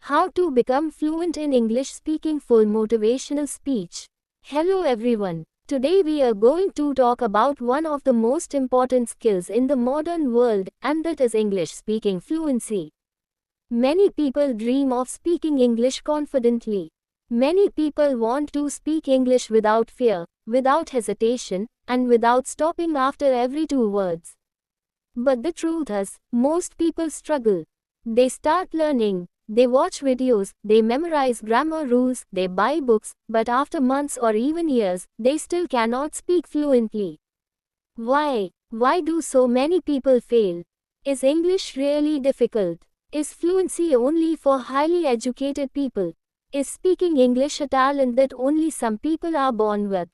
How to become fluent in English speaking full motivational speech. Hello everyone. Today we are going to talk about one of the most important skills in the modern world, and that is English speaking fluency. Many people dream of speaking English confidently. Many people want to speak English without fear, without hesitation, and without stopping after every two words. But the truth is, most people struggle. They start learning. They watch videos, they memorize grammar rules, they buy books, but after months or even years, they still cannot speak fluently. Why? Why do so many people fail? Is English really difficult? Is fluency only for highly educated people? Is speaking English a talent that only some people are born with?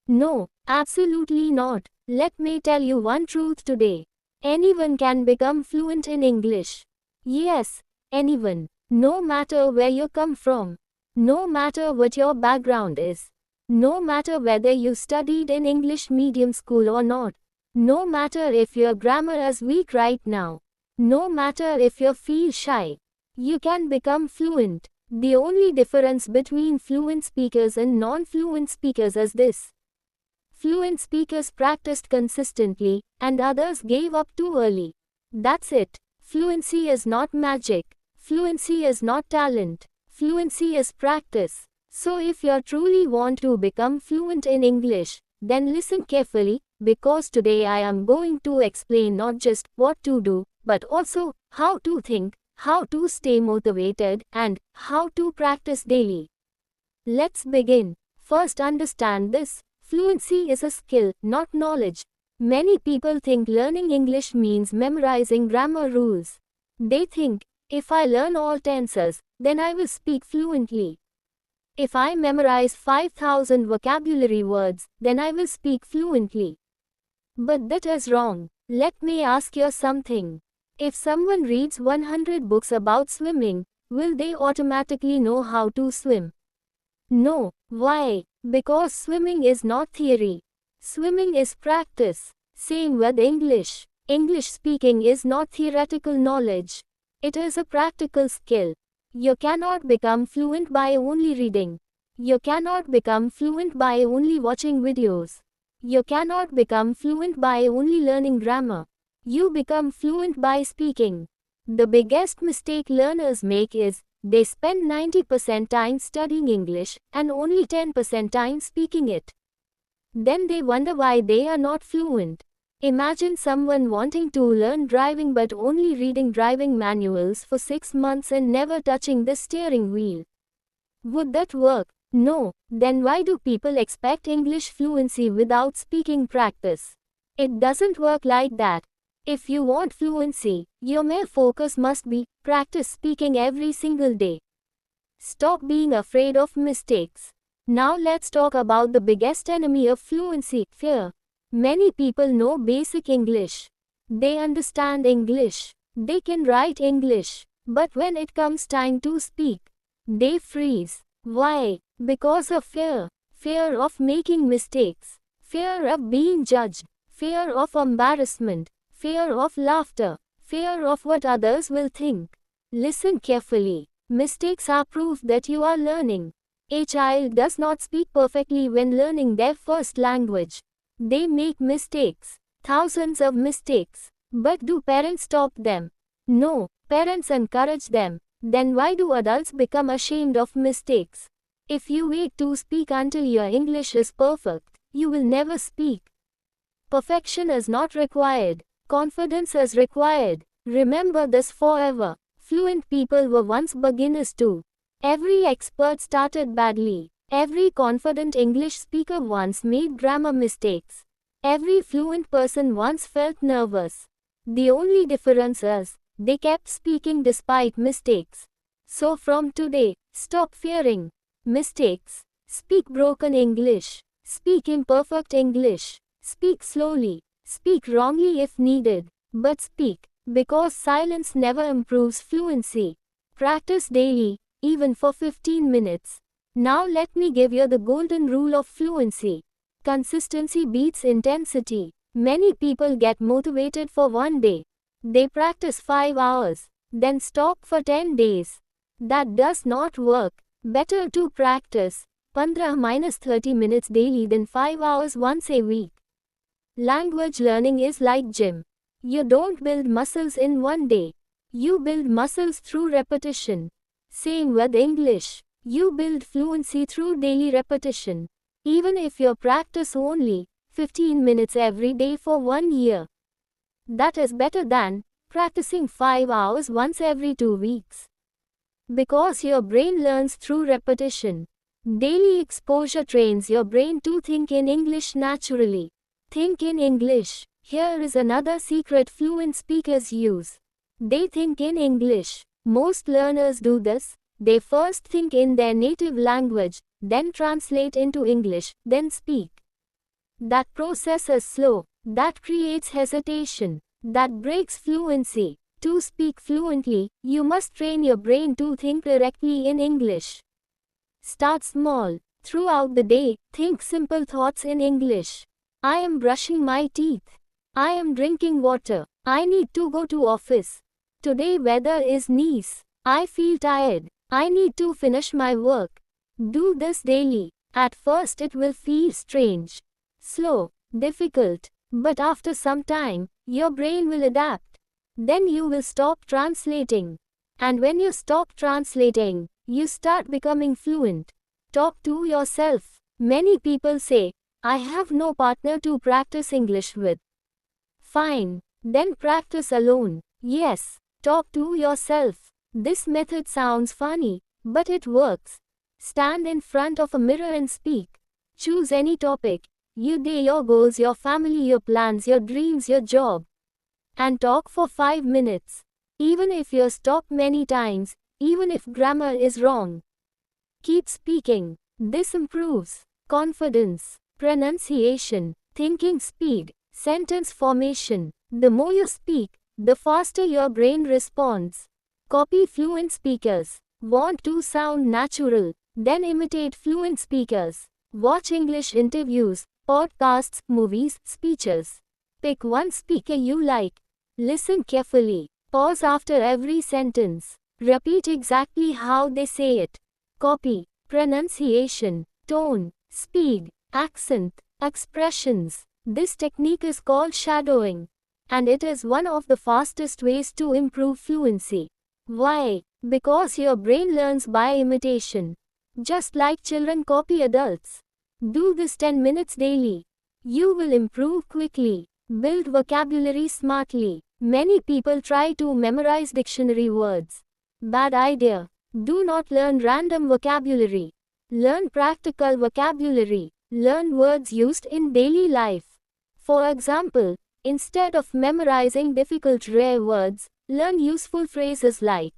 No, absolutely not. Let me tell you one truth today. Anyone can become fluent in English. Yes. Anyone, no matter where you come from, no matter what your background is, no matter whether you studied in English medium school or not, no matter if your grammar is weak right now, no matter if you feel shy, you can become fluent. The only difference between fluent speakers and non-fluent speakers is this. Fluent speakers practiced consistently, and others gave up too early. That's it. Fluency is not magic. Fluency is not talent. Fluency is practice. So if you truly want to become fluent in English, then listen carefully, because today I am going to explain not just what to do, but also how to think, how to stay motivated, and how to practice daily. Let's begin. First, understand this. Fluency is a skill, not knowledge. Many people think learning English means memorizing grammar rules. They think, if I learn all tenses, then I will speak fluently. If I memorize 5,000 vocabulary words, then I will speak fluently. But that is wrong. Let me ask you something. If someone reads 100 books about swimming, will they automatically know how to swim? No. Why? Because swimming is not theory. Swimming is practice. Same with English. English speaking is not theoretical knowledge. It is a practical skill. You cannot become fluent by only reading. You cannot become fluent by only watching videos. You cannot become fluent by only learning grammar. You become fluent by speaking. The biggest mistake learners make is, they spend 90% time studying English and only 10% time speaking it. Then they wonder why they are not fluent. Imagine someone wanting to learn driving but only reading driving manuals for 6 months and never touching the steering wheel. Would that work? No. Then why do people expect English fluency without speaking practice? It doesn't work like that. If you want fluency, your main focus must be practice speaking every single day. Stop being afraid of mistakes. Now let's talk about the biggest enemy of fluency, fear. Many people know basic English. They understand English. They can write English. But when it comes time to speak, they freeze. Why? Because of fear. Fear of making mistakes. Fear of being judged. Fear of embarrassment. Fear of laughter. Fear of what others will think. Listen carefully. Mistakes are proof that you are learning. A child does not speak perfectly when learning their first language. They make mistakes, thousands of mistakes. But do parents stop them? No, parents encourage them. Then why do adults become ashamed of mistakes? If you wait to speak until your English is perfect, you will never speak. Perfection is not required. Confidence is required. Remember this forever. Fluent people were once beginners too. Every expert started badly. Every confident English speaker once made grammar mistakes. Every fluent person once felt nervous. The only difference is, they kept speaking despite mistakes. So from today, stop fearing mistakes. Speak broken English. Speak imperfect English. Speak slowly. Speak wrongly if needed. But speak, because silence never improves fluency. Practice daily, even for 15 minutes. Now let me give you the golden rule of fluency. Consistency beats intensity. Many people get motivated for one day. They practice 5 hours, then stop for 10 days. That does not work. Better to practice 15-30 minutes daily than 5 hours once a week. Language learning is like gym. You don't build muscles in one day. You build muscles through repetition. Same with English. You build fluency through daily repetition. Even if you practice only 15 minutes every day for 1 year. That is better than practicing 5 hours once every 2 weeks. Because your brain learns through repetition. Daily exposure trains your brain to think in English naturally. Think in English. Here is another secret fluent speakers use. They think in English. Most learners do this. They first think in their native language, then translate into English, then speak. That process is slow. That creates hesitation. That breaks fluency. To speak fluently, you must train your brain to think directly in English. Start small. Throughout the day, think simple thoughts in English. I am brushing my teeth. I am drinking water. I need to go to office. Today weather is nice. I feel tired. I need to finish my work. Do this daily. At first it will feel strange, slow, difficult. But after some time, your brain will adapt. Then you will stop translating. And when you stop translating, you start becoming fluent. Talk to yourself. Many people say, I have no partner to practice English with. Fine. Then practice alone. Yes. Talk to yourself. This method sounds funny, but it works. Stand in front of a mirror and speak. Choose any topic. Your day, your goals, your family, your plans, your dreams, your job. And talk for 5 minutes. Even if you stop many times, even if grammar is wrong. Keep speaking. This improves confidence, pronunciation, thinking speed, sentence formation. The more you speak, the faster your brain responds. Copy fluent speakers. Want to sound natural? Then imitate fluent speakers. Watch English interviews, podcasts, movies, speeches. Pick one speaker you like. Listen carefully. Pause after every sentence. Repeat exactly how they say it. Copy. Pronunciation, tone, speed, accent, expressions. This technique is called shadowing. And it is one of the fastest ways to improve fluency. Why? Because your brain learns by imitation. Just like children copy adults. Do this 10 minutes daily. You will improve quickly. Build vocabulary smartly. Many people try to memorize dictionary words. Bad idea. Do not learn random vocabulary. Learn practical vocabulary. Learn words used in daily life. For example, instead of memorizing difficult rare words, learn useful phrases like,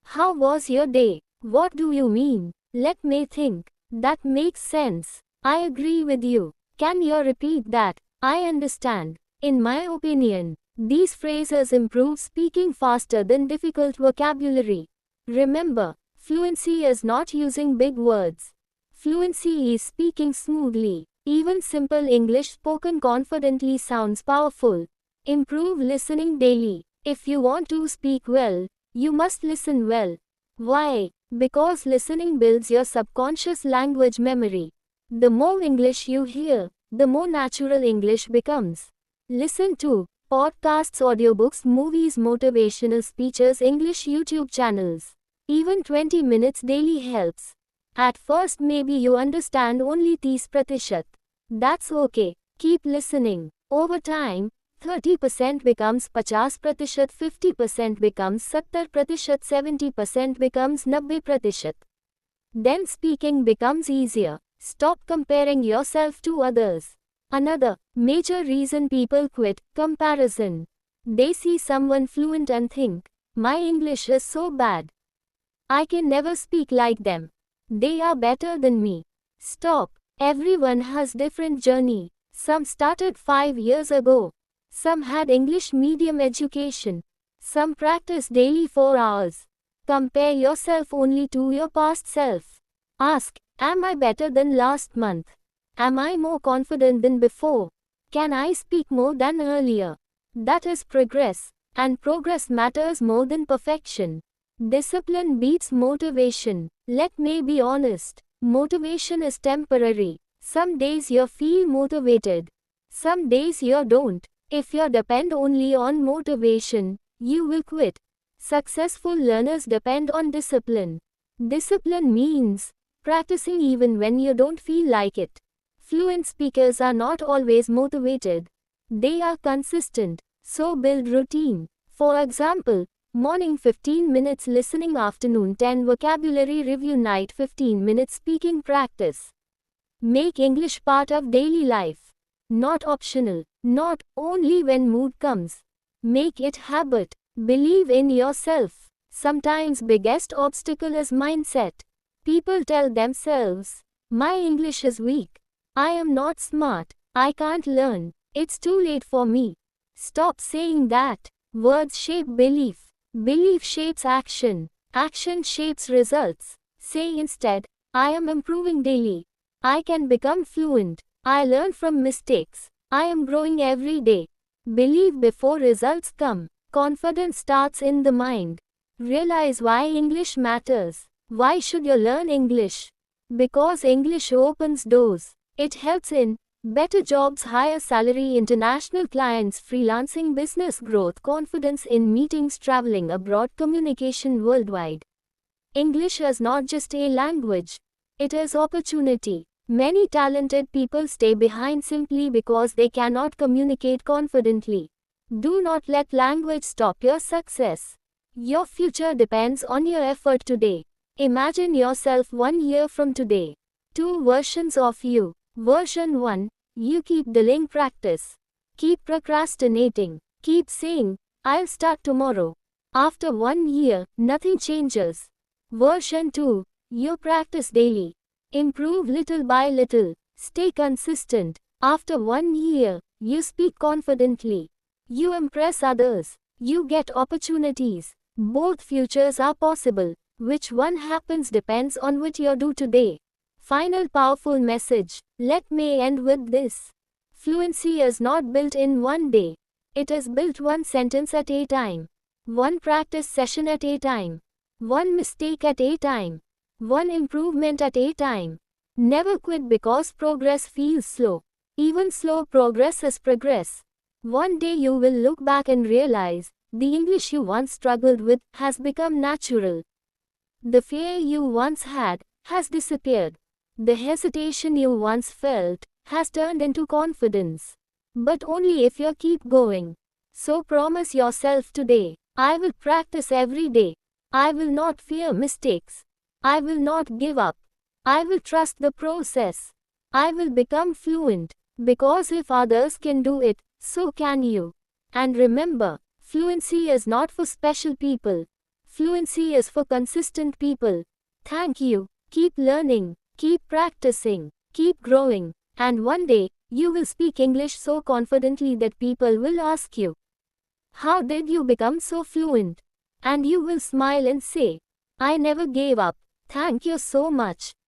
how was your day? What do you mean? Let me think. That makes sense. I agree with you. Can you repeat that? I understand. In my opinion, these phrases improve speaking faster than difficult vocabulary. Remember, fluency is not using big words. Fluency is speaking smoothly. Even simple English spoken confidently sounds powerful. Improve listening daily. If you want to speak well, you must listen well. Why? Because listening builds your subconscious language memory. The more English you hear, the more natural English becomes. Listen to podcasts, audiobooks, movies, motivational speeches, English YouTube channels. Even 20 minutes daily helps. At first maybe you understand only 30%. That's okay. Keep listening. Over time, 30% becomes 50%, 50% becomes 70%, 70% becomes 90%. Then speaking becomes easier. Stop comparing yourself to others. Another major reason people quit: comparison. They see someone fluent and think, my English is so bad. I can never speak like them. They are better than me. Stop. Everyone has different journey. Some started 5 years ago. Some had English medium education. Some practice daily 4 hours. Compare yourself only to your past self. Ask, am I better than last month? Am I more confident than before? Can I speak more than earlier? That is progress. And progress matters more than perfection. Discipline beats motivation. Let me be honest. Motivation is temporary. Some days you feel motivated. Some days you don't. If you depend only on motivation, you will quit. Successful learners depend on discipline. Discipline means practicing even when you don't feel like it. Fluent speakers are not always motivated. They are consistent. So build routine. For example, morning 15 minutes listening, afternoon 10 vocabulary review, night 15 minutes speaking practice. Make English part of daily life. Not optional. Not only when mood comes. Make it habit. Believe in yourself. Sometimes biggest obstacle is mindset. People tell themselves, my English is weak. I am not smart. I can't learn. It's too late for me. Stop saying that. Words shape belief. Belief shapes action. Action shapes results. Say instead, I am improving daily. I can become fluent. I learn from mistakes. I am growing every day. Believe before results come. Confidence starts in the mind. Realize why English matters. Why should you learn English? Because English opens doors. It helps in better jobs, higher salary, international clients, freelancing, business growth, confidence in meetings, traveling abroad, communication worldwide. English is not just a language. It is opportunity. Many talented people stay behind simply because they cannot communicate confidently. Do not let language stop your success. Your future depends on your effort today. Imagine yourself 1 year from today. 2 versions of you. Version 1, you keep delaying practice. Keep procrastinating. Keep saying, I'll start tomorrow. After 1 year, nothing changes. Version 2, you practice daily. Improve little by little. Stay consistent. After 1 year, you speak confidently. You impress others. You get opportunities. Both futures are possible. Which one happens depends on what you do today. Final powerful message. Let me end with this. Fluency is not built in one day. It is built one sentence at a time. One practice session at a time. One mistake at a time. One improvement at a time. Never quit because progress feels slow. Even slow progress is progress. One day you will look back and realize, the English you once struggled with has become natural. The fear you once had has disappeared. The hesitation you once felt has turned into confidence. But only if you keep going. So promise yourself today, I will practice every day. I will not fear mistakes. I will not give up. I will trust the process. I will become fluent. Because if others can do it, so can you. And remember, fluency is not for special people. Fluency is for consistent people. Thank you. Keep learning. Keep practicing. Keep growing. And one day, you will speak English so confidently that people will ask you, how did you become so fluent? And you will smile and say, I never gave up. Thank you so much.